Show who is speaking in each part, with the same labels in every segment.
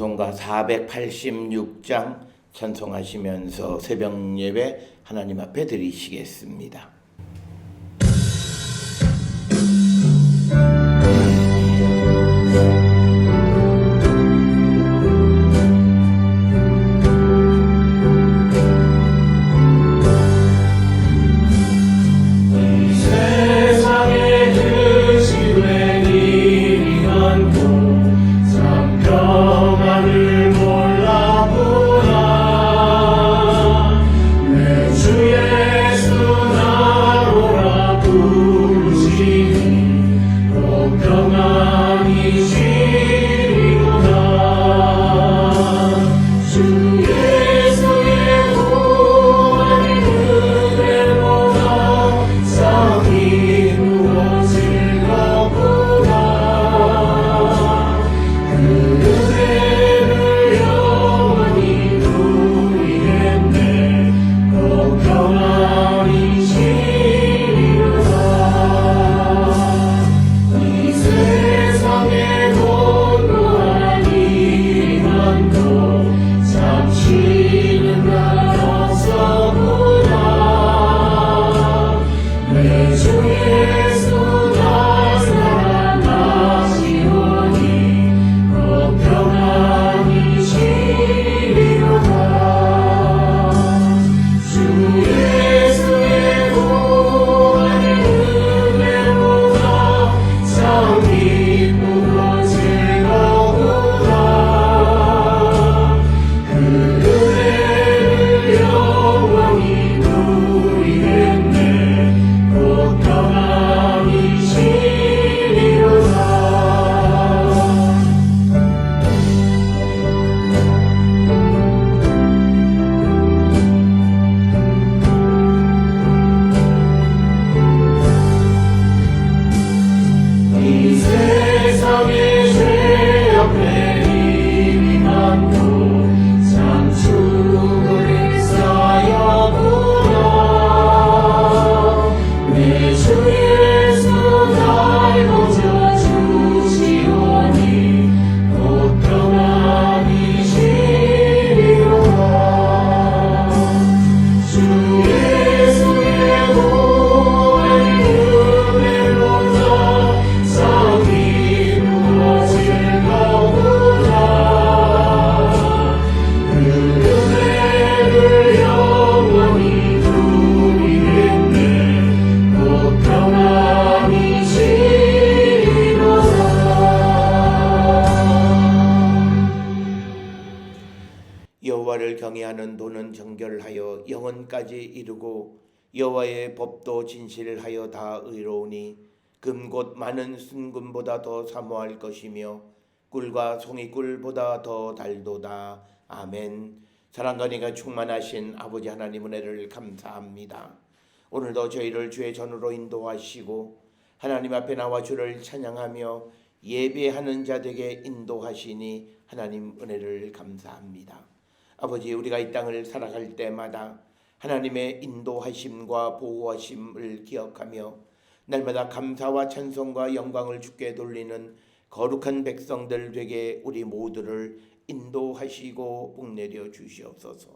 Speaker 1: 찬송가 486장 찬송하시면서 새벽 예배 하나님 앞에 드리시겠습니다. 여호와를 경외하는 도는 정결하여 영혼까지 이루고 여호와의 법도 진실하여 다 의로우니 금 곧 많은 순금보다 더 사모할 것이며 꿀과 송이꿀보다 더 달도다. 아멘. 사랑과 은혜가 충만하신 아버지 하나님 은혜를 감사합니다. 오늘도 저희를 주의 전으로 인도하시고 하나님 앞에 나와 주를 찬양하며 예배하는 자들에게 인도하시니 하나님 은혜를 감사합니다. 아버지, 우리가 이 땅을 살아갈 때마다 하나님의 인도하심과 보호하심을 기억하며 날마다 감사와 찬송과 영광을 주께 돌리는 거룩한 백성들 되게 우리 모두를 인도하시고 복내려 주시옵소서.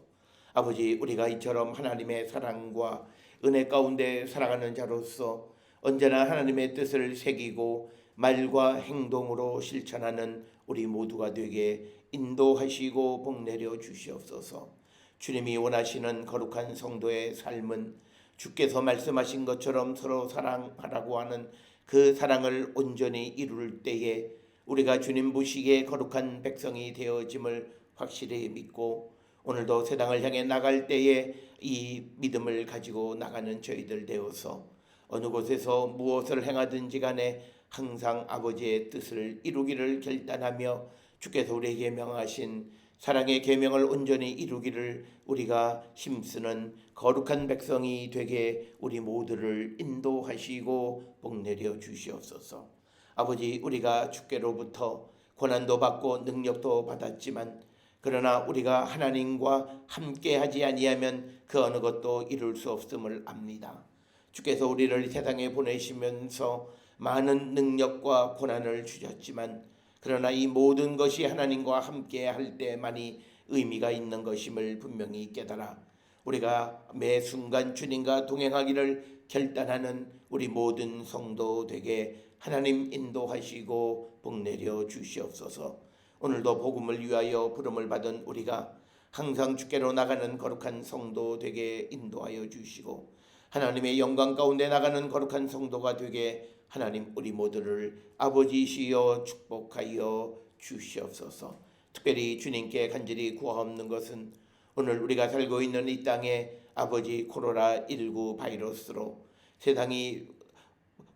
Speaker 1: 아버지, 우리가 이처럼 하나님의 사랑과 은혜 가운데 살아가는 자로서 언제나 하나님의 뜻을 새기고 말과 행동으로 실천하는 우리 모두가 되게 인도하시고 복내려 주시옵소서. 주님이 원하시는 거룩한 성도의 삶은 주께서 말씀하신 것처럼 서로 사랑하라고 하는 그 사랑을 온전히 이룰 때에 우리가 주님 보시기에 거룩한 백성이 되어짐을 확실히 믿고 오늘도 세상을 향해 나갈 때에 이 믿음을 가지고 나가는 저희들 되어서 어느 곳에서 무엇을 행하든지 간에 항상 아버지의 뜻을 이루기를 결단하며 주께서 우리에게 명하신 사랑의 계명을 온전히 이루기를 우리가 힘쓰는 거룩한 백성이 되게 우리 모두를 인도하시고 복내려 주시옵소서. 아버지, 우리가 주께로부터 고난도 받고 능력도 받았지만 그러나 우리가 하나님과 함께하지 아니하면 그 어느 것도 이룰 수 없음을 압니다. 주께서 우리를 세상에 보내시면서 많은 능력과 고난을 주셨지만 그러나 이 모든 것이 하나님과 함께 할 때만이 의미가 있는 것임을 분명히 깨달아 우리가 매 순간 주님과 동행하기를 결단하는 우리 모든 성도 되게 하나님 인도하시고 복내려 주시옵소서. 오늘도 복음을 위하여 부름을 받은 우리가 항상 주께로 나가는 거룩한 성도 되게 인도하여 주시고 하나님의 영광 가운데 나가는 거룩한 성도가 되게 하나님 우리 모두를 아버지시여 축복하여 주시옵소서. 특별히 주님께 간절히 구하옵는 것은 오늘 우리가 살고 있는 이 땅에 아버지 코로나19 바이러스로 세상이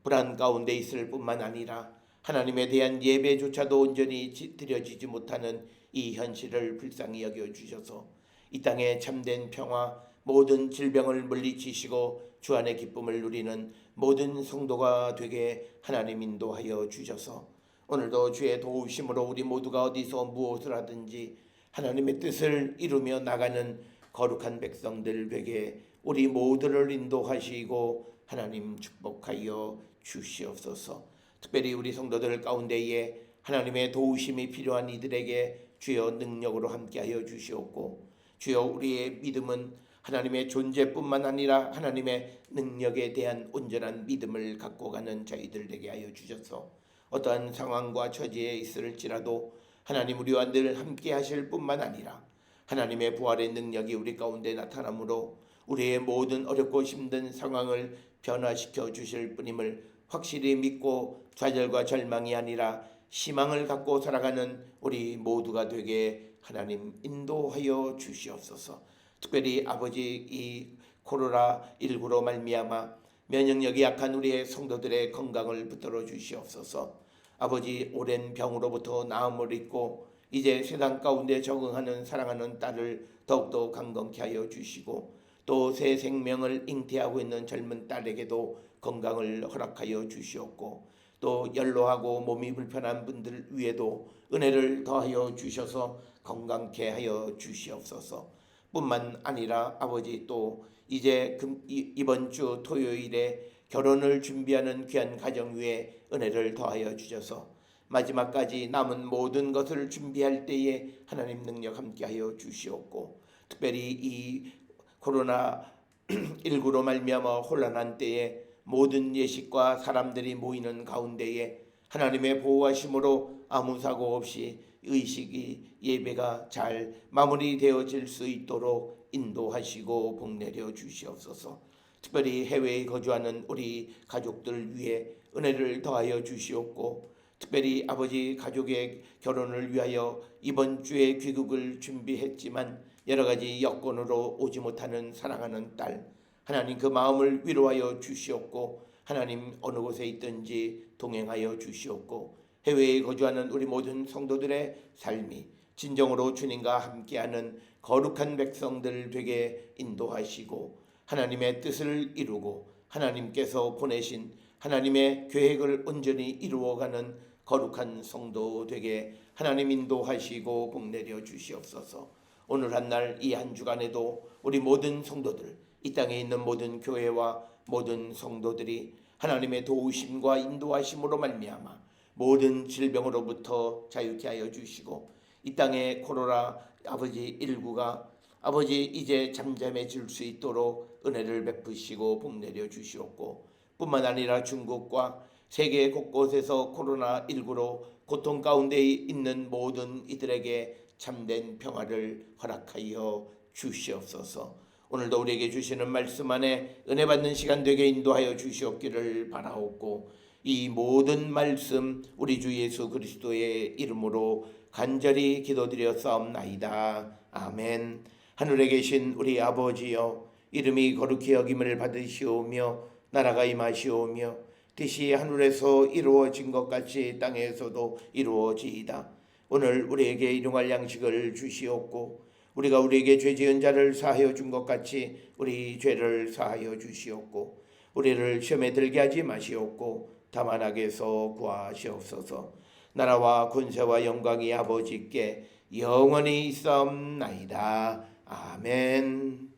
Speaker 1: 불안 가운데 있을 뿐만 아니라 하나님에 대한 예배조차도 온전히 드려지지 못하는 이 현실을 불쌍히 여겨주셔서 이 땅에 참된 평화, 모든 질병을 물리치시고 주 안의 기쁨을 누리는 모든 성도가 되게 하나님 인도하여 주셔서 오늘도 주의 도우심으로 우리 모두가 어디서 무엇을 하든지 하나님의 뜻을 이루며 나가는 거룩한 백성들 되게 우리 모두를 인도하시고 하나님 축복하여 주시옵소서. 특별히 우리 성도들 가운데에 하나님의 도우심이 필요한 이들에게 주여 능력으로 함께하여 주시옵고 주여 우리의 믿음은 하나님의 존재뿐만 아니라 하나님의 능력에 대한 온전한 믿음을 갖고 가는 저희들 되게 하여 주셔서 어떠한 상황과 처지에 있을지라도 하나님 우리와 늘 함께 하실 뿐만 아니라 하나님의 부활의 능력이 우리 가운데 나타나므로 우리의 모든 어렵고 힘든 상황을 변화시켜 주실 뿐임을 확실히 믿고 좌절과 절망이 아니라 희망을 갖고 살아가는 우리 모두가 되게 하나님 인도하여 주시옵소서. 특별히 아버지 이 코로나19로 말미암아 면역력이 약한 우리의 성도들의 건강을 붙들어 주시옵소서. 아버지 오랜 병으로부터 나음을 입고 이제 세상 가운데 적응하는 사랑하는 딸을 더욱더 강건케 하여 주시고 또 새 생명을 잉태하고 있는 젊은 딸에게도 건강을 허락하여 주시옵고 또 연로하고 몸이 불편한 분들 위에도 은혜를 더하여 주셔서 건강케 하여 주시옵소서. 뿐만 아니라 아버지 또 이제 이번 주 토요일에 결혼을 준비하는 귀한 가정 위에 은혜를 더하여 주셔서 마지막까지 남은 모든 것을 준비할 때에 하나님 능력 함께하여 주시옵고 특별히 이 코로나19로 말미암아 혼란한 때에 모든 예식과 사람들이 모이는 가운데에 하나님의 보호하심으로 아무 사고 없이 의식이 예배가 잘 마무리되어질 수 있도록 인도하시고 복내려 주시옵소서. 특별히 해외에 거주하는 우리 가족들 위해 은혜를 더하여 주시옵고 특별히 아버지 가족의 결혼을 위하여 이번 주에 귀국을 준비했지만 여러 가지 여건으로 오지 못하는 사랑하는 딸 하나님 그 마음을 위로하여 주시옵고 하나님 어느 곳에 있든지 동행하여 주시옵고 해외에 거주하는 우리 모든 성도들의 삶이 진정으로 주님과 함께하는 거룩한 백성들 되게 인도하시고 하나님의 뜻을 이루고 하나님께서 보내신 하나님의 계획을 온전히 이루어가는 거룩한 성도 되게 하나님 인도하시고 복내려 주시옵소서. 오늘 한 날 이 한 주간에도 우리 모든 성도들 이 땅에 있는 모든 교회와 모든 성도들이 하나님의 도우심과 인도하심으로 말미암아 모든 질병으로부터 자유케 하여 주시고 이 땅에 코로나 아버지 19가 아버지 이제 잠잠해질 수 있도록 은혜를 베푸시고 복내려 주시옵고 뿐만 아니라 중국과 세계 곳곳에서 코로나19로 고통 가운데 있는 모든 이들에게 참된 평화를 허락하여 주시옵소서. 오늘도 우리에게 주시는 말씀 안에 은혜 받는 시간 되게 인도하여 주시옵기를 바라옵고 이 모든 말씀 우리 주 예수 그리스도의 이름으로 간절히 기도드렸사옵나이다. 아멘. 하늘에 계신 우리 아버지여 이름이 거룩히 여김을 받으시오며 나라가 임하시오며 뜻이 하늘에서 이루어진 것 같이 땅에서도 이루어지이다. 오늘 우리에게 일용할 양식을 주시옵고 우리가 우리에게 죄 지은 자를 사하여 준 것 같이 우리 죄를 사하여 주시옵고 우리를 시험에 들게 하지 마시옵고 다만 악에서 구하시옵소서. 나라와 권세와 영광이 아버지께 영원히 있사옵나이다. 아멘.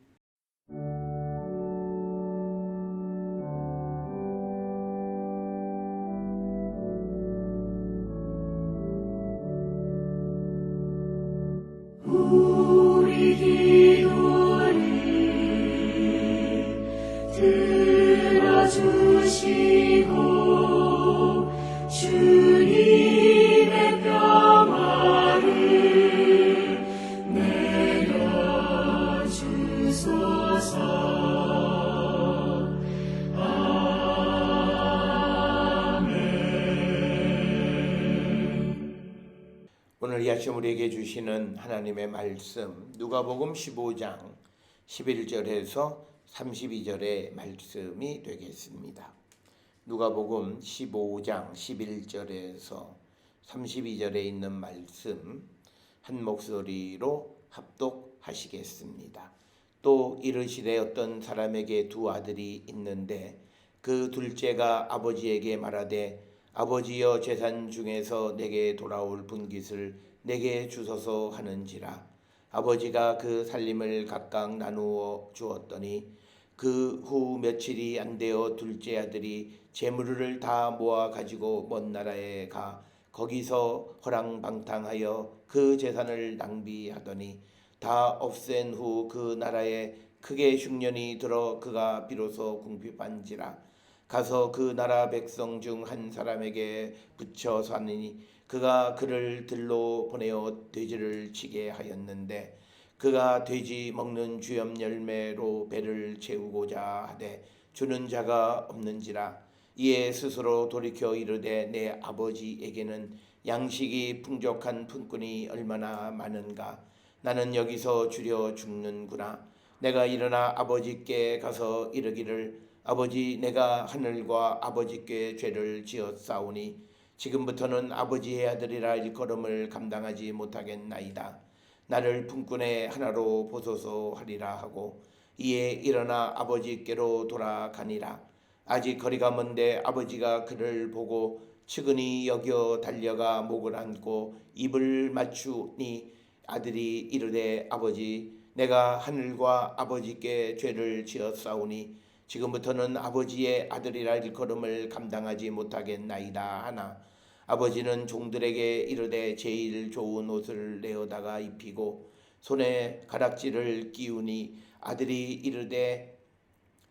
Speaker 2: 주님의 평화를 내려주소서.
Speaker 1: 오늘 이 아침 우리에게 주시는 하나님의 말씀 누가복음 15장 11절에서 32절의 말씀이 되겠습니다. 누가복음 15장 11절에서 32절에 있는 말씀 한 목소리로 합독하시겠습니다. 또 이르시되 어떤 사람에게 두 아들이 있는데 그 둘째가 아버지에게 말하되 아버지여 재산 중에서 내게 돌아올 분깃을 내게 주소서 하는지라. 아버지가 그 살림을 각각 나누어 주었더니 그 후 며칠이 안 되어 둘째 아들이 재물을 다 모아 가지고 먼 나라에 가 거기서 허랑방탕하여 그 재산을 낭비하더니 다 없앤 후 그 나라에 크게 흉년이 들어 그가 비로소 궁핍한지라. 가서 그 나라 백성 중 한 사람에게 붙여 사느니 그가 그를 들로 보내어 돼지를 치게 하였는데 그가 돼지 먹는 주염 열매로 배를 채우고자 하되 주는 자가 없는지라. 이에 스스로 돌이켜 이르되 내 아버지에게는 양식이 풍족한 품꾼이 얼마나 많은가. 나는 여기서 주려 죽는구나. 내가 일어나 아버지께 가서 이르기를 아버지 내가 하늘과 아버지께 죄를 지었사오니 지금부터는 아버지의 아들이라 일컬음을 감당하지 못하겠나이다. 나를 품꾼의 하나로 보소서 하리라 하고 이에 일어나 아버지께로 돌아가니라. 아직 거리가 먼데 아버지가 그를 보고 측은히 여겨 달려가 목을 안고 입을 맞추니 아들이 이르되 아버지 내가 하늘과 아버지께 죄를 지었사오니 지금부터는 아버지의 아들이라 일컬음을 감당하지 못하겠나이다 하나 아버지는 종들에게 이르되 제일 좋은 옷을 내어다가 입히고 손에 가락지를 끼우니 아들이 이르되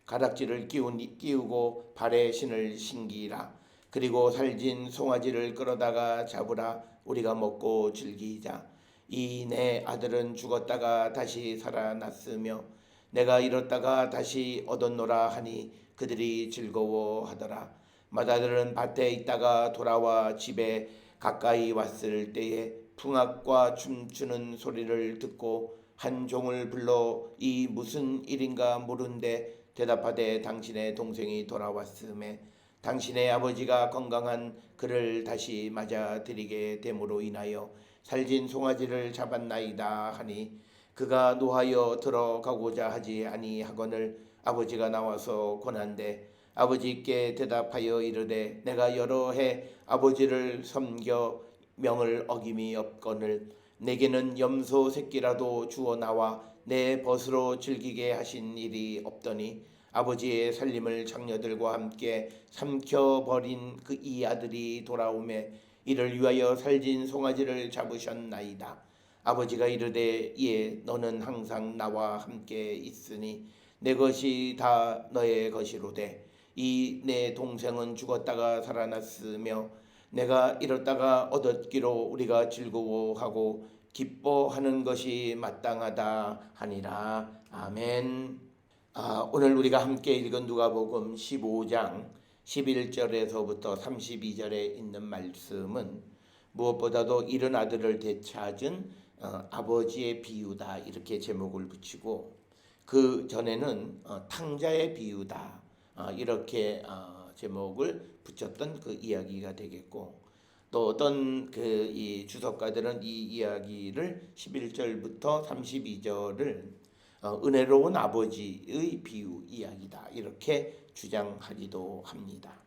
Speaker 1: 가락지를 끼우고 발에 신을 신기라. 그리고 살진 송아지를 끌어다가 잡으라. 우리가 먹고 즐기자. 이 내 아들은 죽었다가 다시 살아났으며 내가 잃었다가 다시 얻었노라 하니 그들이 즐거워하더라. 맏아들은 밭에 있다가 돌아와 집에 가까이 왔을 때에 풍악과 춤추는 소리를 듣고 한 종을 불러 이 무슨 일인가 물은데 대답하되 당신의 동생이 돌아왔음에 당신의 아버지가 건강한 그를 다시 맞아들이게 됨으로 인하여 살진 송아지를 잡았나이다 하니 그가 노하여 들어가고자 하지 아니하거늘 아버지가 나와서 권한대 아버지께 대답하여 이르되 내가 여러 해 아버지를 섬겨 명을 어김이 없거늘 내게는 염소 새끼라도 주어 나와 내 벗으로 즐기게 하신 일이 없더니 아버지의 살림을 장녀들과 함께 삼켜버린 그 이 아들이 돌아오매 이를 위하여 살진 송아지를 잡으셨나이다. 아버지가 이르되 예 너는 항상 나와 함께 있으니 내 것이 다 너의 것이로되 이 내 동생은 죽었다가 살아났으며 내가 잃었다가 얻었기로 우리가 즐거워하고 기뻐하는 것이 마땅하다 하니라. 아멘. 오늘 우리가 함께 읽은 누가복음 15장 11절에서부터 32절에 있는 말씀은 무엇보다도 잃은 아들을 되찾은 아버지의 비유다 이렇게 제목을 붙이고 그 전에는 탕자의 비유다 이렇게 제목을 붙였던 그 이야기가 되겠고 또 어떤 이 주석가들은 이 이야기를 11절부터 32절을 은혜로운 아버지의 비유 이야기다 이렇게 주장하기도 합니다.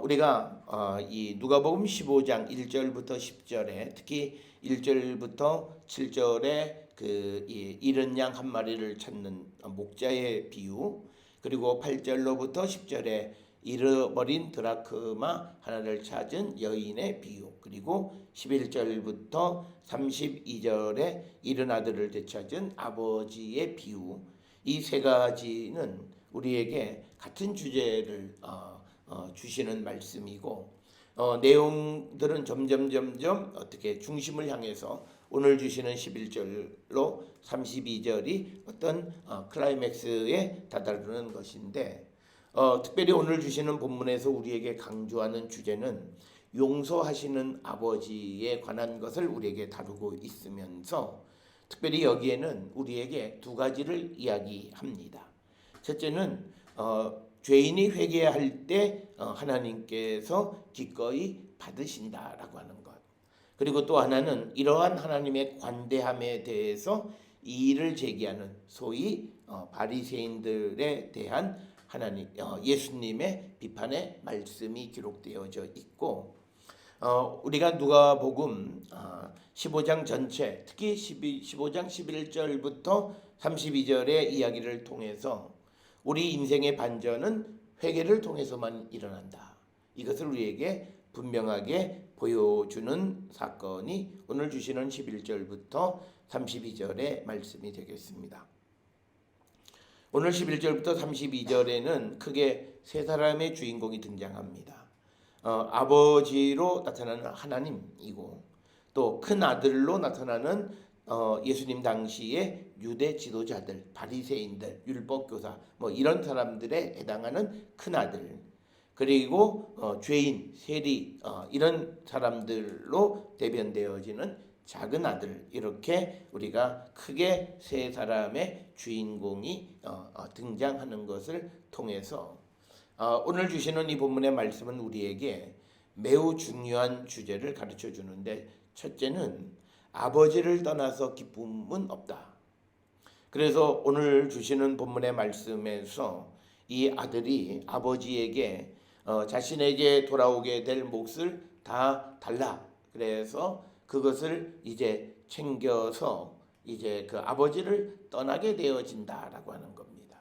Speaker 1: 우리가 이 누가복음 15장 1절부터 10절에 특히 1절부터 7절에 이 잃은 양 한 마리를 찾는 목자의 비유 그리고 8절로부터 10절에 잃어버린 드라크마 하나를 찾은 여인의 비유 그리고 11절부터 32절에 잃은 아들을 되찾은 아버지의 비유 이 세 가지는 우리에게 같은 주제를 주시는 말씀이고 내용들은 점점 어떻게 중심을 향해서 오늘 주시는 11절로 32절이 어떤 클라이맥스에 다다르는 것인데, 특별히 오늘 주시는 본문에서 우리에게 강조하는 주제는 용서하시는 아버지에 관한 것을 우리에게 다루고 있으면서, 특별히 여기에는 우리에게 두 가지를 이야기합니다. 첫째는 죄인이 회개할 때 하나님께서 기꺼이 받으신다라고 하는 것. 그리고 또 하나는 이러한 하나님의 관대함에 대해서 이의를 제기하는 소위 바리새인들에 대한 예수님의 비판의 말씀이 기록되어져 있고, 우리가 누가복음 15장 전체, 특히 15장 11절부터 32절의 이야기를 통해서 우리 인생의 반전은 회개를 통해서만 일어난다. 이것을 우리에게 분명하게 보여주는 사건이 오늘 주시는 11절부터 32절의 말씀이 되겠습니다. 오늘 11절부터 32절에는 크게 세 사람의 주인공이 등장합니다. 아버지로 나타나는 하나님이고, 또 큰 아들로 나타나는 예수님 당시의 유대 지도자들, 바리새인들, 율법교사 이런 사람들에 해당하는 큰 아들, 그리고 죄인, 세리 이런 사람들로 대변되어지는 작은 아들, 이렇게 우리가 크게 세 사람의 주인공이 등장하는 것을 통해서 오늘 주시는 이 본문의 말씀은 우리에게 매우 중요한 주제를 가르쳐 주는데, 첫째는 아버지를 떠나서 기쁨은 없다. 그래서 오늘 주시는 본문의 말씀에서 이 아들이 아버지에게 자신에게 돌아오게 될 몫을 다 달라. 그래서 그것을 이제 챙겨서 이제 그 아버지를 떠나게 되어진다라고 하는 겁니다.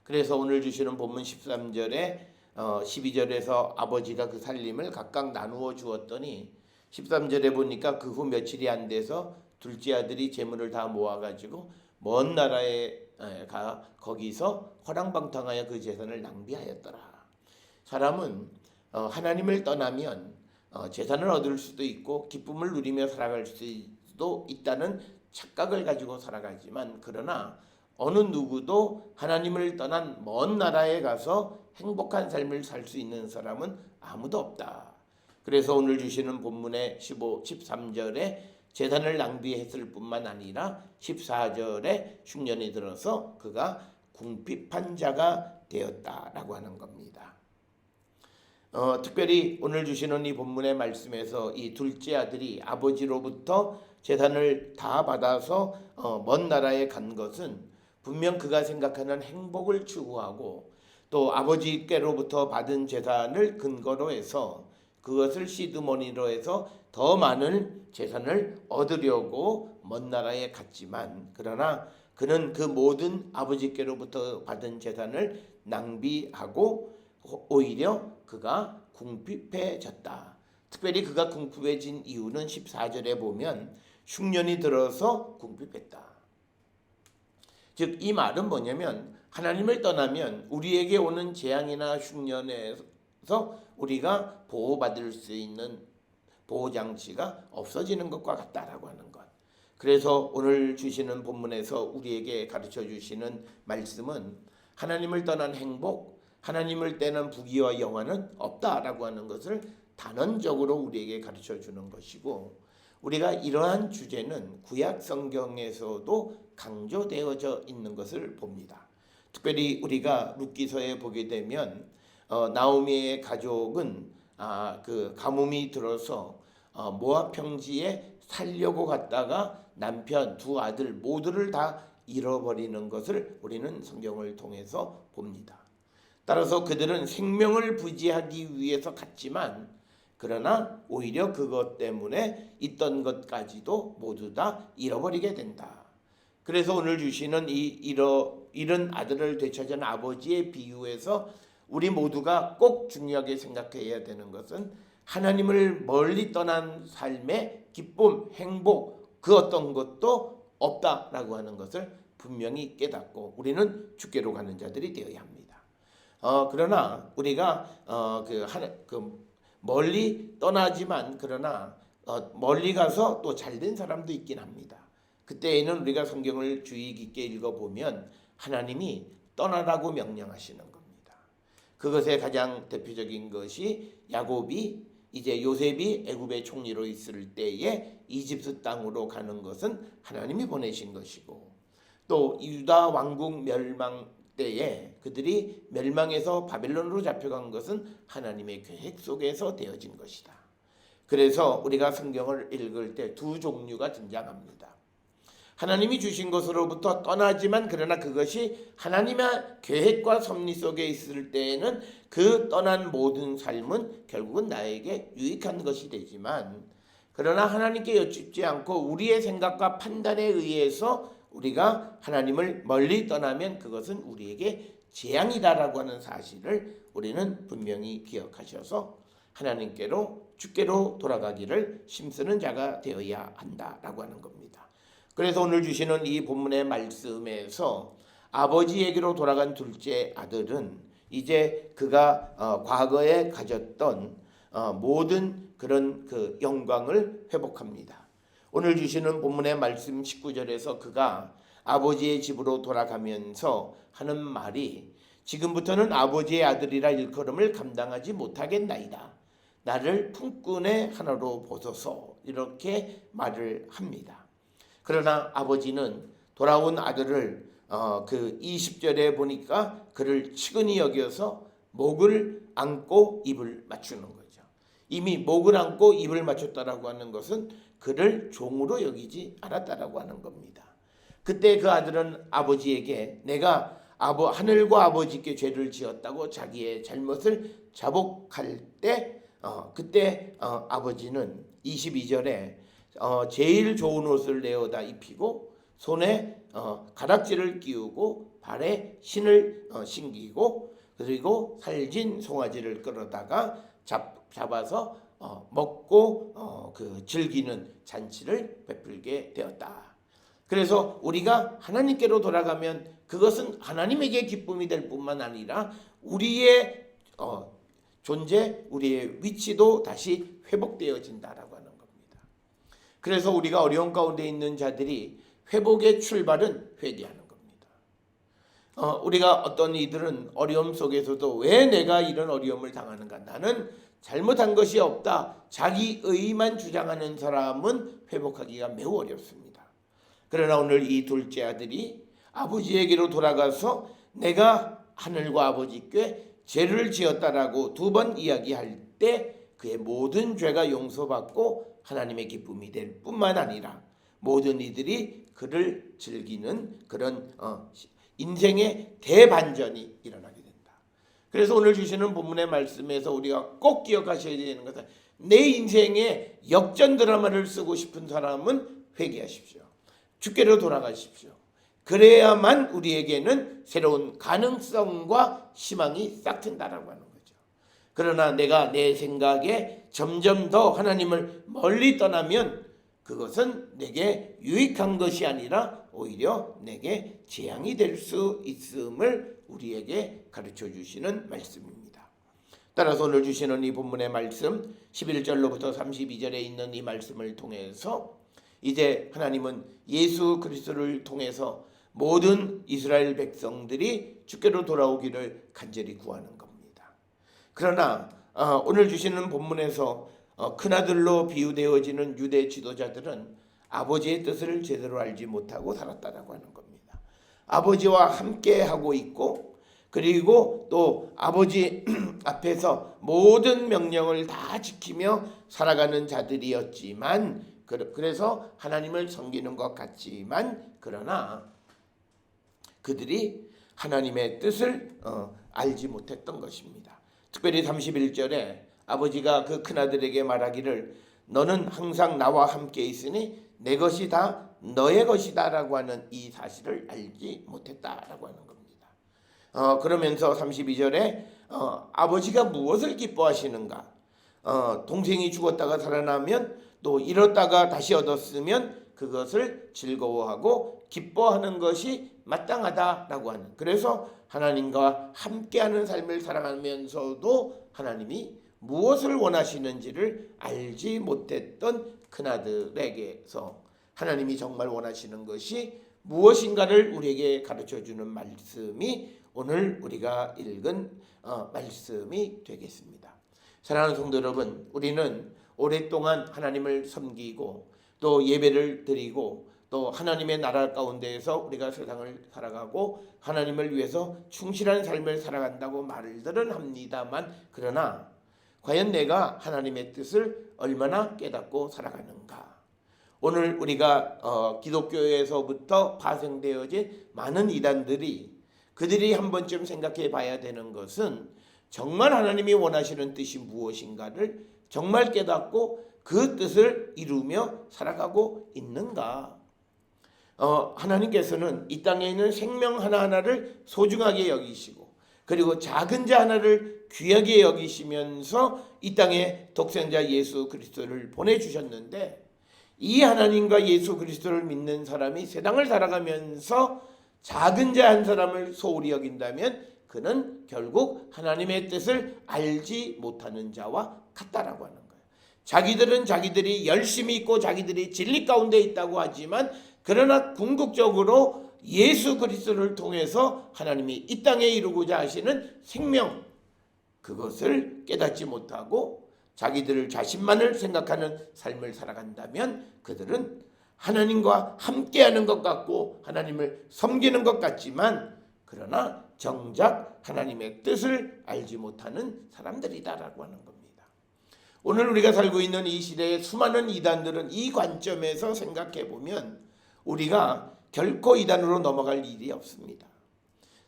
Speaker 1: 그래서 오늘 주시는 본문 13절에 12절에서 아버지가 그 살림을 각각 나누어 주었더니 13절에 보니까 그 후 며칠이 안 돼서 둘째 아들이 재물을 다 모아가지고 먼 나라에 가 거기서 허랑방탕하여 그 재산을 낭비하였더라. 사람은 하나님을 떠나면 재산을 얻을 수도 있고 기쁨을 누리며 살아갈 수도 있다는 착각을 가지고 살아가지만, 그러나 어느 누구도 하나님을 떠난 먼 나라에 가서 행복한 삶을 살 수 있는 사람은 아무도 없다. 그래서 오늘 주시는 본문의 13절에 재산을 낭비했을 뿐만 아니라 14절에 흉년이 들어서 그가 궁핍한 자가 되었다라고 하는 겁니다. 특별히 오늘 주시는 이 본문의 말씀에서 이 둘째 아들이 아버지로부터 재산을 다 받아서 먼 나라에 간 것은 분명 그가 생각하는 행복을 추구하고, 또 아버지께로부터 받은 재산을 근거로 해서 그것을 시드머니로 해서 더 많은 재산을 얻으려고 먼 나라에 갔지만, 그러나 그는 그 모든 아버지께로부터 받은 재산을 낭비하고 오히려 그가 궁핍해졌다. 특별히 그가 궁핍해진 이유는 14절에 보면 흉년이 들어서 궁핍했다. 즉 이 말은 뭐냐면, 하나님을 떠나면 우리에게 오는 재앙이나 흉년에서 우리가 보호받을 수 있는 보호장치가 없어지는 것과 같다라고 하는 것. 그래서 오늘 주시는 본문에서 우리에게 가르쳐 주시는 말씀은 하나님을 떠난 행복, 하나님을 떠난 부귀와 영화는 없다라고 하는 것을 단언적으로 우리에게 가르쳐 주는 것이고, 우리가 이러한 주제는 구약 성경에서도 강조되어져 있는 것을 봅니다. 특별히 우리가 룻기서에 보게 되면 나오미의 가족은 그 가뭄이 들어서 모압 평지에 살려고 갔다가 남편 두 아들 모두를 다 잃어버리는 것을 우리는 성경을 통해서 봅니다. 따라서 그들은 생명을 부지하기 위해서 갔지만, 그러나 오히려 그것 때문에 있던 것까지도 모두 다 잃어버리게 된다. 그래서 오늘 주시는 이런 아들을 되찾은 아버지의 비유에서 우리 모두가 꼭 중요하게 생각해야 되는 것은 하나님을 멀리 떠난 삶의 기쁨, 행복, 그 어떤 것도 없다라고 하는 것을 분명히 깨닫고 우리는 주께로 가는 자들이 되어야 합니다. 그러나 우리가 멀리 떠나지만 그러나 멀리 가서 또 잘된 사람도 있긴 합니다. 그때에는 우리가 성경을 주의 깊게 읽어보면 하나님이 떠나라고 명령하시는 겁니다. 그것의 가장 대표적인 것이 야곱이 이제 요셉이 애굽의 총리로 있을 때에 이집트 땅으로 가는 것은 하나님이 보내신 것이고, 또 유다 왕국 멸망 때에 그들이 멸망해서 바벨론으로 잡혀간 것은 하나님의 계획 속에서 되어진 것이다. 그래서 우리가 성경을 읽을 때 두 종류가 등장합니다. 하나님이 주신 것으로부터 떠나지만 그러나 그것이 하나님의 계획과 섭리 속에 있을 때에는 그 떠난 모든 삶은 결국은 나에게 유익한 것이 되지만, 그러나 하나님께 여쭙지 않고 우리의 생각과 판단에 의해서 우리가 하나님을 멀리 떠나면 그것은 우리에게 재앙이다라고 하는 사실을 우리는 분명히 기억하셔서 하나님께로 주께로 돌아가기를 힘쓰는 자가 되어야 한다라고 하는 겁니다. 그래서 오늘 주시는 이 본문의 말씀에서 아버지에게로 돌아간 둘째 아들은 이제 그가 과거에 가졌던 모든 그런 그 영광을 회복합니다. 오늘 주시는 본문의 말씀 19절에서 그가 아버지의 집으로 돌아가면서 하는 말이 지금부터는 아버지의 아들이라 일컬음을 감당하지 못하겠나이다. 나를 품꾼의 하나로 보소서, 이렇게 말을 합니다. 그러나 아버지는 돌아온 아들을 그 20절에 보니까 그를 측은히 여겨서 목을 안고 입을 맞추는 거죠. 이미 목을 안고 입을 맞췄다라고 하는 것은 그를 종으로 여기지 않았다라고 하는 겁니다. 그때 그 아들은 아버지에게 내가 하늘과 아버지께 죄를 지었다고 자기의 잘못을 자복할 때 그때 아버지는 22절에 제일 좋은 옷을 내어다 입히고 손에 가락지를 끼우고 발에 신을 신기고 그리고 살진 송아지를 끌어다가 잡아서 먹고 그 즐기는 잔치를 베풀게 되었다. 그래서 우리가 하나님께로 돌아가면 그것은 하나님에게 기쁨이 될 뿐만 아니라 우리의 존재, 우리의 위치도 다시 회복되어진다라고 하는 겁니다. 그래서 우리가 어려운 가운데 있는 자들이 회복의 출발은 회개하는 겁니다. 우리가 어떤 이들은 어려움 속에서도 왜 내가 이런 어려움을 당하는가? 나는 잘못한 것이 없다. 자기 의만 주장하는 사람은 회복하기가 매우 어렵습니다. 그러나 오늘 이 둘째 아들이 아버지에게로 돌아가서 내가 하늘과 아버지께 죄를 지었다라고 두 번 이야기할 때 그의 모든 죄가 용서받고 하나님의 기쁨이 될 뿐만 아니라 모든 이들이 그를 즐기는 그런 인생의 대반전이 일어나게 된다. 그래서 오늘 주시는 본문의 말씀에서 우리가 꼭 기억하셔야 되는 것은 내 인생에 역전 드라마를 쓰고 싶은 사람은 회개하십시오. 주께로 돌아가십시오. 그래야만 우리에게는 새로운 가능성과 희망이 싹 튼다라고 하는 거죠. 그러나 내가 내 생각에 점점 더 하나님을 멀리 떠나면 그것은 내게 유익한 것이 아니라 오히려 내게 재앙이 될 수 있음을 우리에게 가르쳐 주시는 말씀입니다. 따라서 오늘 주시는 이 본문의 말씀 11절로부터 32절에 있는 이 말씀을 통해서 이제 하나님은 예수 그리스도를 통해서 모든 이스라엘 백성들이 주께로 돌아오기를 간절히 구하는 겁니다. 그러나 오늘 주시는 본문에서 큰아들로 비유되어지는 유대 지도자들은 아버지의 뜻을 제대로 알지 못하고 살았다라고 하는 겁니다. 아버지와 함께 하고 있고 그리고 또 아버지 앞에서 모든 명령을 다 지키며 살아가는 자들이었지만 그래서 하나님을 섬기는 것 같지만 그러나 그들이 하나님의 뜻을 알지 못했던 것입니다. 특별히 31절에 아버지가 그 큰아들에게 말하기를 너는 항상 나와 함께 있으니 내 것이 다 너의 것이다 라고 하는 이 사실을 알지 못했다라고 하는 겁니다. 그러면서 32절에 아버지가 무엇을 기뻐하시는가? 동생이 죽었다가 살아나면 또 잃었다가 다시 얻었으면 그것을 즐거워하고 기뻐하는 것이 마땅하다라고 하는, 그래서 하나님과 함께하는 삶을 살아가면서도 하나님이 무엇을 원하시는지를 알지 못했던 그나들에게서 하나님이 정말 원하시는 것이 무엇인가를 우리에게 가르쳐주는 말씀이 오늘 우리가 읽은 말씀이 되겠습니다. 사랑하는 성도 여러분, 우리는 오랫동안 하나님을 섬기고 또 예배를 드리고 또 하나님의 나라 가운데에서 우리가 세상을 살아가고 하나님을 위해서 충실한 삶을 살아간다고 말들은 합니다만, 그러나 과연 내가 하나님의 뜻을 얼마나 깨닫고 살아가는가? 오늘 우리가 기독교에서부터 파생되어진 많은 이단들이 그들이 한 번쯤 생각해 봐야 되는 것은 정말 하나님이 원하시는 뜻이 무엇인가를 정말 깨닫고 그 뜻을 이루며 살아가고 있는가? 하나님께서는 이 땅에 있는 생명 하나하나를 소중하게 여기시고 그리고 작은 자 하나를 귀하게 여기시면서 이 땅에 독생자 예수 그리스도를 보내주셨는데, 이 하나님과 예수 그리스도를 믿는 사람이 세상을 살아가면서 작은 자 한 사람을 소홀히 여긴다면 그는 결국 하나님의 뜻을 알지 못하는 자와 같다라고 하는 거예요. 자기들은 자기들이 열심히 있고 자기들이 진리 가운데 있다고 하지만, 그러나 궁극적으로 예수 그리스도를 통해서 하나님이 이 땅에 이루고자 하시는 생명, 그것을 깨닫지 못하고 자기들 자신만을 생각하는 삶을 살아간다면 그들은 하나님과 함께하는 것 같고 하나님을 섬기는 것 같지만, 그러나 정작 하나님의 뜻을 알지 못하는 사람들이다라고 하는 겁니다. 오늘 우리가 살고 있는 이 시대의 수많은 이단들은 이 관점에서 생각해 보면 우리가 결코 이단으로 넘어갈 일이 없습니다.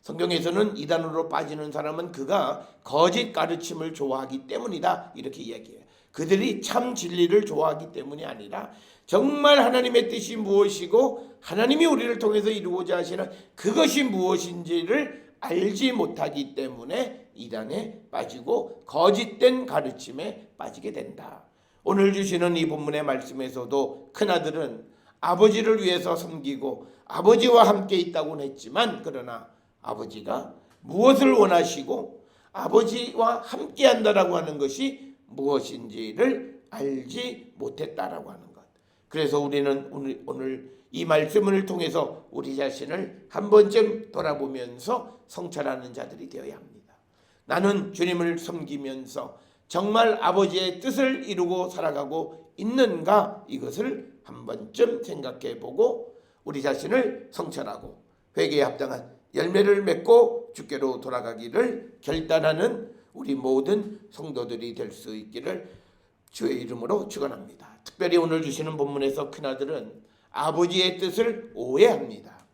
Speaker 1: 성경에서는 이단으로 빠지는 사람은 그가 거짓 가르침을 좋아하기 때문이다, 이렇게 이야기해요. 그들이 참 진리를 좋아하기 때문이 아니라 정말 하나님의 뜻이 무엇이고 하나님이 우리를 통해서 이루고자 하시는 그것이 무엇인지를 알지 못하기 때문에 이단에 빠지고 거짓된 가르침에 빠지게 된다. 오늘 주시는 이 본문의 말씀에서도 큰아들은 아버지를 위해서 섬기고 아버지와 함께 있다고는 했지만, 그러나 아버지가 무엇을 원하시고 아버지와 함께 한다라고 하는 것이 무엇인지를 알지 못했다라고 하는 것. 그래서 우리는 오늘 이 말씀을 통해서 우리 자신을 한 번쯤 돌아보면서 성찰하는 자들이 되어야 합니다. 나는 주님을 섬기면서 정말 아버지의 뜻을 이루고 살아가고 있는가? 이것을 한 번쯤 생각해 보고 우리 자신을 성찰하고 회개에 합당한 열매를 맺고 주께로 돌아가기를 결단하는 우리 모든 성도들이 될 수 있기를 주의 이름으로 축원합니다. 특별히 오늘 주시는 본문에서 큰아들은 아버지의 뜻을 오해합니다.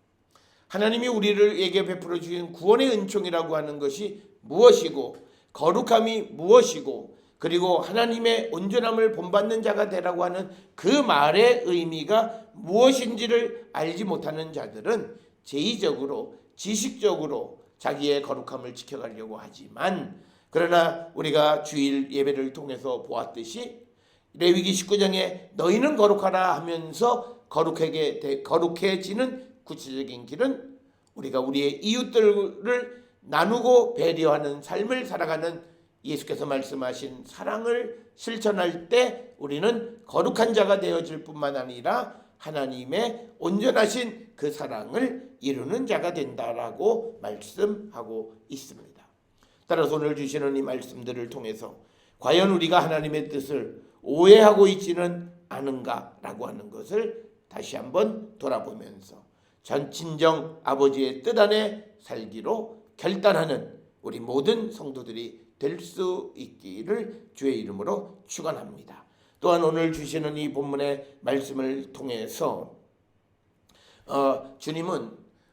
Speaker 1: 하나님이 우리에게 베풀어 주신 구원의 은총이라고 하는 것이 무엇이고 거룩함이 무엇이고 그리고 하나님의 온전함을 본받는 자가 되라고 하는 그 말의 의미가 무엇인지를 알지 못하는 자들은 제의적으로 지식적으로 자기의 거룩함을 지켜가려고 하지만, 그러나 우리가 주일 예배를 통해서 보았듯이 레위기 19장에 너희는 거룩하라 하면서 거룩해지는 구체적인 길은 우리가 우리의 이웃들을 나누고 배려하는 삶을 살아가는 예수께서 말씀하신 사랑을 실천할 때 우리는 거룩한 자가 되어질 뿐만 아니라 하나님의 온전하신 그 사랑을 이루는 자가 된다라고 말씀하고 있습니다. 따라서 오늘 주시는 이 말씀들을 통해서 과연 우리가 하나님의 뜻을 오해하고 있지는 않은가라고 하는 것을 다시 한번 돌아보면서 진정 아버지의 뜻 안에 살기로 결단하는 우리 모든 성도들이 될 수 있기를 주의 이름으로 축원합니다. 또한 오늘 주시는 이 본문의 말씀을 통해서 주님은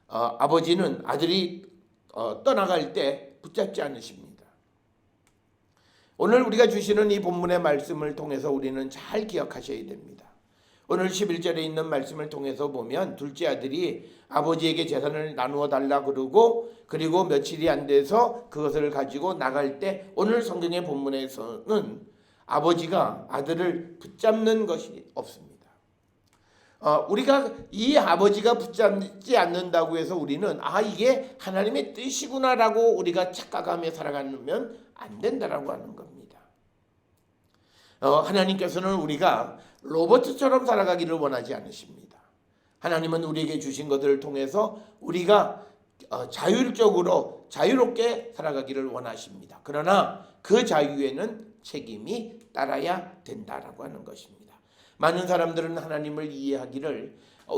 Speaker 1: 아버지는 아들이 떠나갈 때 붙잡지 않으십니다. 오늘 우리가 주시는 이 본문의 말씀을 통해서 우리는 잘 기억하셔야 됩니다. 오늘 11절에 있는 말씀을 통해서 보면 둘째 아들이 아버지에게 재산을 나누어 달라 그러고 그리고 며칠이 안 돼서 그것을 가지고 나갈 때 오늘 성경의 본문에서는 아버지가 아들을 붙잡는 것이 없습니다. 우리가 이 아버지가 붙잡지 않는다고 해서 우리는 이게 하나님의 뜻이구나라고 우리가 착각하며 살아가면 안 된다라고 하는 겁니다. 하나님께서는 우리가 로봇처럼 살아가기를 원하지 않으십니다. 하나님은 우리에게 주신 것들을 통해서 우리가 자율적으로 자유롭게 살아가기를 원하십니다. 그러나 그 자유에는 책임이 따라야 된다라고 하는 것입니다. 많은 사람들은 하나님을 이해하기를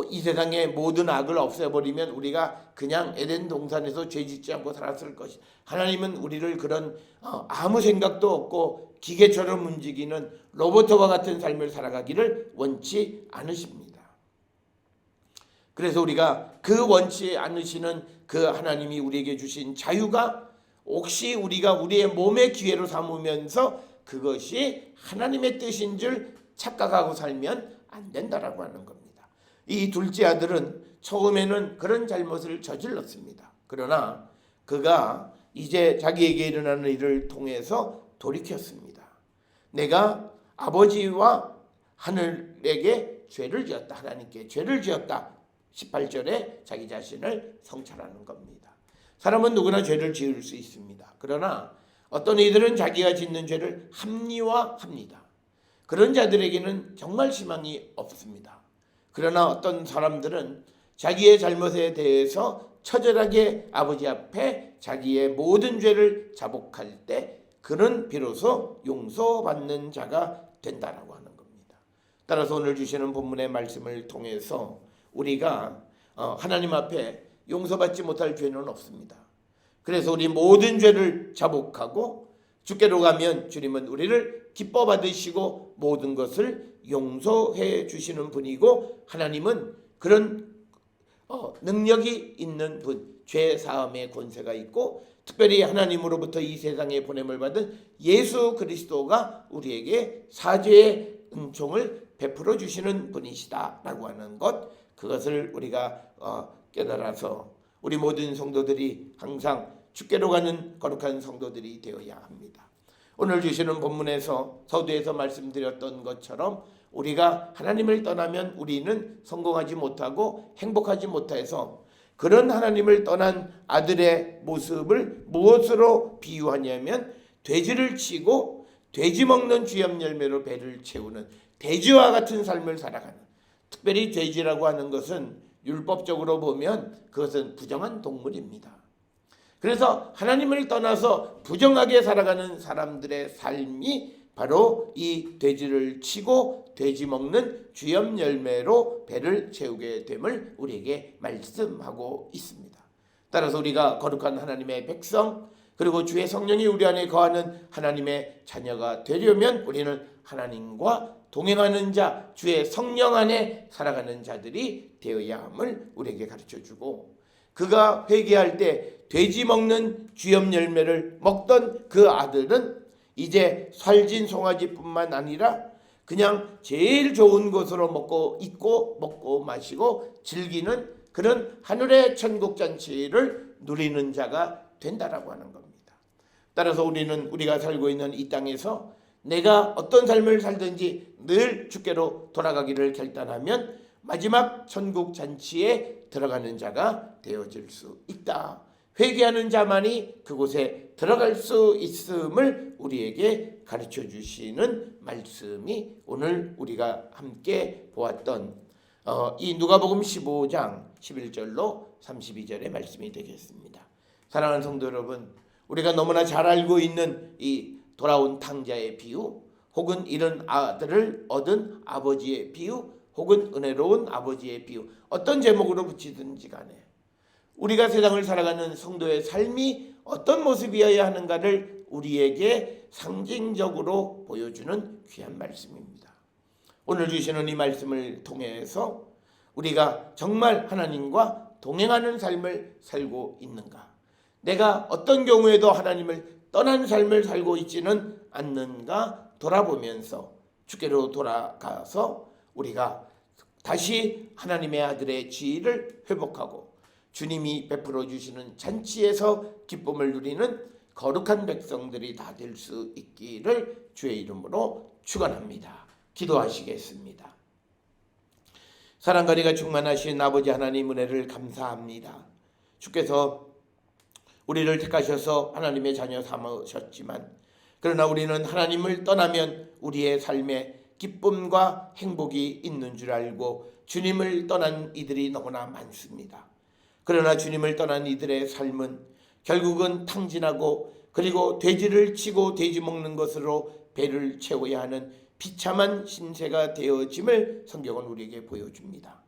Speaker 1: 이 세상의 모든 악을 없애버리면 우리가 그냥 에덴 동산에서 죄짓지 않고 살았을 것이, 하나님은 우리를 그런 아무 생각도 없고 기계처럼 움직이는 로봇과 같은 삶을 살아가기를 원치 않으십니다. 그래서 우리가 그 원치 않으시는 그 하나님이 우리에게 주신 자유가 혹시 우리가 우리의 몸의 기회로 삼으면서 그것이 하나님의 뜻인 줄 착각하고 살면 안 된다라고 하는 겁니다. 이 둘째 아들은 처음에는 그런 잘못을 저질렀습니다. 그러나 그가 이제 자기에게 일어나는 일을 통해서 돌이켰습니다. 내가 아버지와 하늘에게 죄를 지었다. 하나님께 죄를 지었다. 18절에 자기 자신을 성찰하는 겁니다. 사람은 누구나 죄를 지을 수 있습니다. 그러나 어떤 이들은 자기가 짓는 죄를 합리화합니다. 그런 자들에게는 정말 희망이 없습니다. 그러나 어떤 사람들은 자기의 잘못에 대해서 처절하게 아버지 앞에 자기의 모든 죄를 자복할 때 그는 비로소 용서받는 자가 된다라고 하는 겁니다. 따라서 오늘 주시는 본문의 말씀을 통해서 우리가 하나님 앞에 용서받지 못할 죄는 없습니다. 그래서 우리 모든 죄를 자복하고 주께로 가면 주님은 우리를 기뻐 받으시고 모든 것을 용서해 주시는 분이고, 하나님은 그런 능력이 있는 분, 죄 사함의 권세가 있고, 특별히 하나님으로부터 이 세상에 보냄을 받은 예수 그리스도가 우리에게 사죄의 은총을 베풀어 주시는 분이시다라고 하는 것, 그것을 우리가 깨달아서 우리 모든 성도들이 항상 주께로 가는 거룩한 성도들이 되어야 합니다. 오늘 주시는 본문에서 서두에서 말씀드렸던 것처럼 우리가 하나님을 떠나면 우리는 성공하지 못하고 행복하지 못해서, 그런 하나님을 떠난 아들의 모습을 무엇으로 비유하냐면 돼지를 치고 돼지 먹는 쥐염 열매로 배를 채우는 돼지와 같은 삶을 살아가는, 특별히 돼지라고 하는 것은 율법적으로 보면 그것은 부정한 동물입니다. 그래서 하나님을 떠나서 부정하게 살아가는 사람들의 삶이 바로 이 돼지를 치고 돼지 먹는 쥐염 열매로 배를 채우게 됨을 우리에게 말씀하고 있습니다. 따라서 우리가 거룩한 하나님의 백성, 그리고 주의 성령이 우리 안에 거하는 하나님의 자녀가 되려면 우리는 하나님과 동행하는 자, 주의 성령 안에 살아가는 자들이 되어야 함을 우리에게 가르쳐주고, 그가 회개할 때 돼지 먹는 쥐염 열매를 먹던 그 아들은 이제 살진 송아지뿐만 아니라 그냥 제일 좋은 것으로 먹고 있고 먹고 마시고 즐기는 그런 하늘의 천국 잔치를 누리는 자가 된다라고 하는 겁니다. 따라서 우리는 우리가 살고 있는 이 땅에서 내가 어떤 삶을 살든지 늘 주께로 돌아가기를 결단하면 마지막 천국 잔치에 들어가는 자가 되어질 수 있다. 회개하는 자만이 그곳에 들어갈 수 있음을 우리에게 가르쳐 주시는 말씀이 오늘 우리가 함께 보았던 이 누가복음 15장 11절로 32절의 말씀이 되겠습니다. 사랑하는 성도 여러분, 우리가 너무나 잘 알고 있는 이 돌아온 탕자의 비유, 혹은 잃은 아들을 얻은 아버지의 비유, 혹은 은혜로운 아버지의 비유, 어떤 제목으로 붙이든지 간에 우리가 세상을 살아가는 성도의 삶이 어떤 모습이어야 하는가를 우리에게 상징적으로 보여주는 귀한 말씀입니다. 오늘 주시는 이 말씀을 통해서 우리가 정말 하나님과 동행하는 삶을 살고 있는가, 내가 어떤 경우에도 하나님을 떠난 삶을 살고 있지는 않는가 돌아보면서 주께로 돌아가서 우리가 다시 하나님의 아들의 지위를 회복하고 주님이 베풀어 주시는 잔치에서 기쁨을 누리는 거룩한 백성들이 다 될 수 있기를 주의 이름으로 축원합니다. 기도하시겠습니다. 사랑과 은혜가 충만하신 아버지 하나님, 은혜를 감사합니다. 주께서 우리를 택하셔서 하나님의 자녀 삼으셨지만, 그러나 우리는 하나님을 떠나면 우리의 삶에 기쁨과 행복이 있는 줄 알고 주님을 떠난 이들이 너무나 많습니다. 그러나 주님을 떠난 이들의 삶은 결국은 탕진하고 그리고 돼지를 치고 돼지 먹는 것으로 배를 채워야 하는 비참한 신세가 되어짐을 성경은 우리에게 보여줍니다.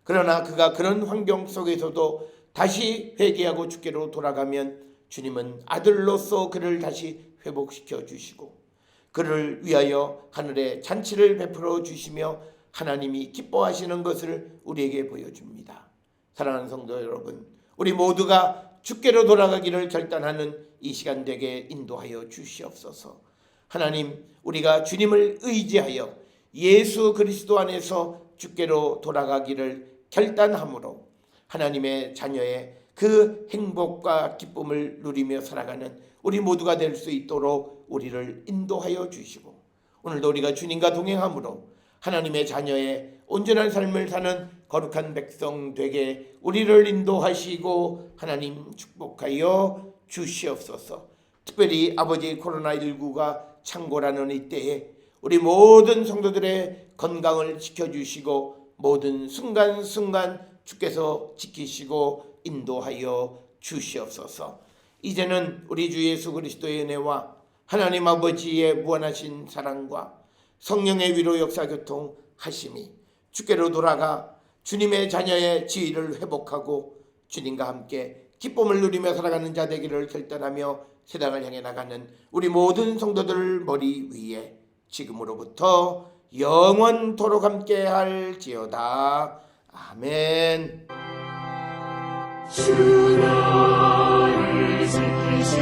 Speaker 1: 그러나 그가 그런 환경 속에서도 다시 회개하고 주께로 돌아가면 주님은 아들로서 그를 다시 회복시켜 주시고 그를 위하여 하늘에 잔치를 베풀어 주시며 하나님이 기뻐하시는 것을 우리에게 보여줍니다. 사랑하는 성도 여러분, 우리 모두가 주께로 돌아가기를 결단하는 이 시간 되게 인도하여 주시옵소서. 하나님, 우리가 주님을 의지하여 예수 그리스도 안에서 주께로 돌아가기를 결단함으로 하나님의 자녀의 그 행복과 기쁨을 누리며 살아가는 우리 모두가 될 수 있도록 우리를 인도하여 주시고 오늘도 우리가 주님과 동행함으로 하나님의 자녀의 온전한 삶을 사는 거룩한 백성 되게 우리를 인도하시고 하나님 축복하여 주시옵소서. 특별히 아버지 코로나19가 창궐하는 이때에 우리 모든 성도들의 건강을 지켜주시고 모든 순간순간 주께서 지키시고 인도하여 주시옵소서. 이제는 우리 주 예수 그리스도의 은혜와 하나님 아버지의 무한하신 사랑과 성령의 위로 역사 교통하심이 주께로 돌아가 주님의 자녀의 지위를 회복하고 주님과 함께 기쁨을 누리며 살아가는 자 되기를 결단하며 세상을 향해 나가는 우리 모든 성도들 머리 위에 지금으로부터 영원토록 함께 할지어다. 아멘.
Speaker 2: 주 나를 지키시고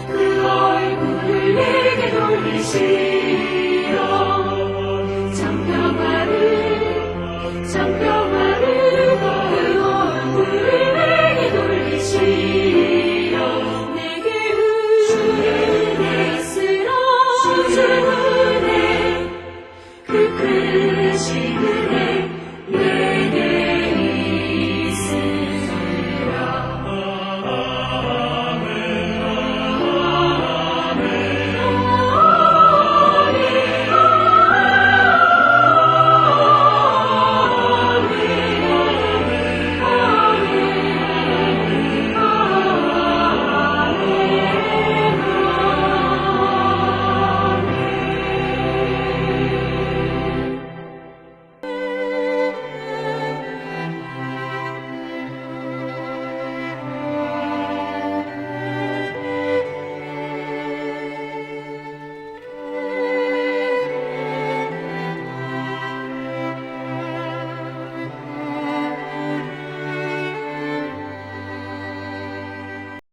Speaker 2: 그 얼굴을 내게 돌리시고